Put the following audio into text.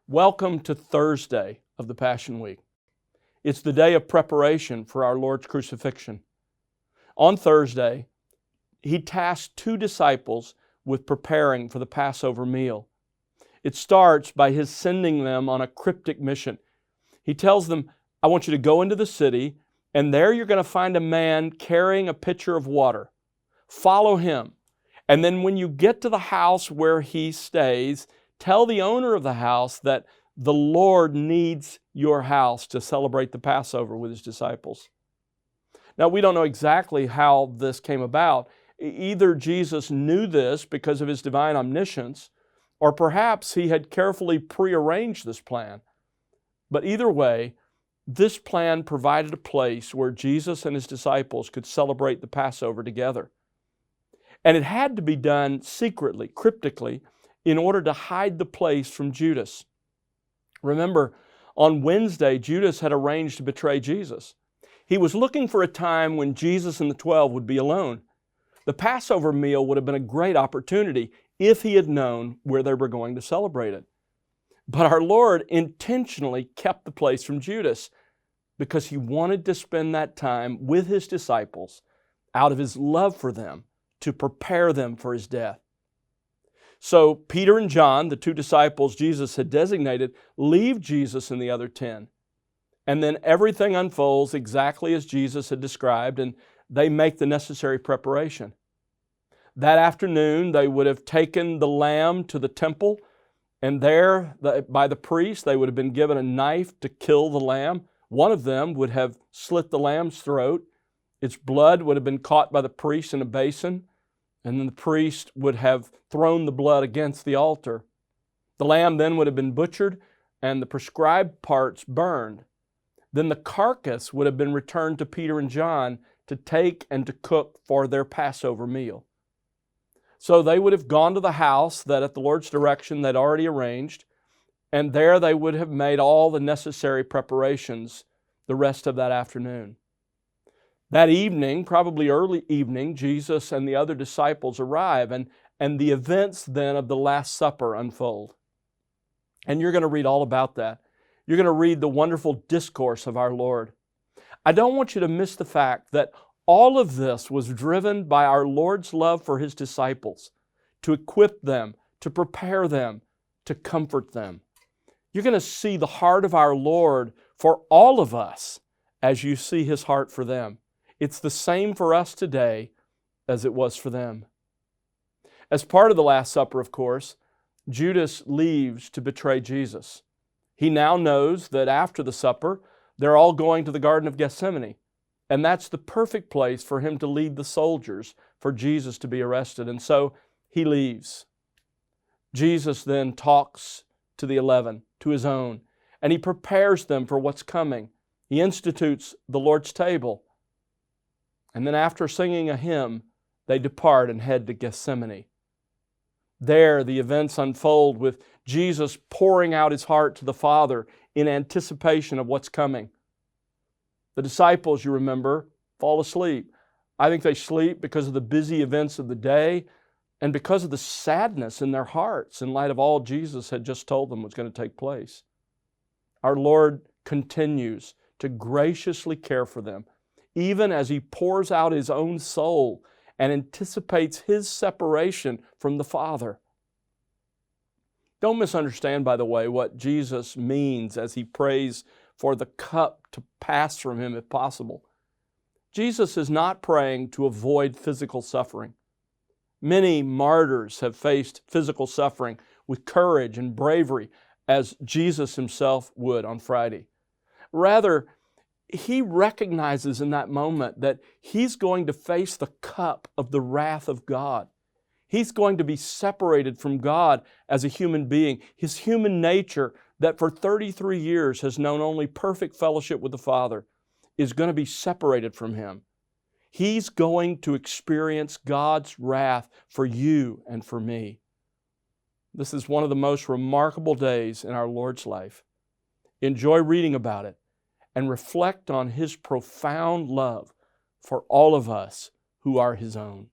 Welcome to Thursday of the Passion Week. It's the day of preparation for our Lord's crucifixion. On Thursday, He tasked two disciples with preparing for the Passover meal. It starts by His sending them on a cryptic mission. He tells them, I want you to go into the city, and there you're going to find a man carrying a pitcher of water. Follow him. And then when you get to the house where he stays, tell the owner of the house that the Lord needs your house to celebrate the Passover with His disciples. Now, we don't know exactly how this came about. Either Jesus knew this because of His divine omniscience, or perhaps He had carefully prearranged this plan. But either way, this plan provided a place where Jesus and His disciples could celebrate the Passover together. And it had to be done secretly, cryptically, in order to hide the place from Judas. Remember, on Wednesday, Judas had arranged to betray Jesus. He was looking for a time when Jesus and the 12 would be alone. The Passover meal would have been a great opportunity if he had known where they were going to celebrate it. But our Lord intentionally kept the place from Judas because He wanted to spend that time with His disciples out of His love for them to prepare them for His death. So Peter and John, the two disciples Jesus had designated, leave Jesus and the other 10. And then everything unfolds exactly as Jesus had described, and they make the necessary preparation. That afternoon, they would have taken the lamb to the temple, and there, by the priest, they would have been given a knife to kill the lamb. One of them would have slit the lamb's throat. Its blood would have been caught by the priest in a basin, and then the priest would have thrown the blood against the altar. The lamb then would have been butchered and the prescribed parts burned. Then the carcass would have been returned to Peter and John to take and to cook for their Passover meal. So they would have gone to the house that at the Lord's direction they'd already arranged, and there they would have made all the necessary preparations the rest of that afternoon. That evening, probably early evening, Jesus and the other disciples arrive, and the events then of the Last Supper unfold. And you're going to read all about that. You're going to read the wonderful discourse of our Lord. I don't want you to miss the fact that all of this was driven by our Lord's love for His disciples, to equip them, to prepare them, to comfort them. You're going to see the heart of our Lord for all of us as you see His heart for them. It's the same for us today as it was for them. As part of the Last Supper, of course, Judas leaves to betray Jesus. He now knows that after the supper, they're all going to the Garden of Gethsemane, and that's the perfect place for him to lead the soldiers for Jesus to be arrested, and so he leaves. Jesus then talks to the 11, to His own, and He prepares them for what's coming. He institutes the Lord's table. And then after singing a hymn, they depart and head to Gethsemane. There, the events unfold with Jesus pouring out His heart to the Father in anticipation of what's coming. The disciples, you remember, fall asleep. I think they sleep because of the busy events of the day and because of the sadness in their hearts in light of all Jesus had just told them was going to take place. Our Lord continues to graciously care for them, even as He pours out His own soul and anticipates His separation from the Father. Don't misunderstand, by the way, what Jesus means as He prays for the cup to pass from Him if possible. Jesus is not praying to avoid physical suffering. Many martyrs have faced physical suffering with courage and bravery, as Jesus Himself would on Friday. Rather, He recognizes in that moment that He's going to face the cup of the wrath of God. He's going to be separated from God as a human being. His human nature, that for 33 years has known only perfect fellowship with the Father, is going to be separated from Him. He's going to experience God's wrath for you and for me. This is one of the most remarkable days in our Lord's life. Enjoy reading about it and reflect on His profound love for all of us who are His own.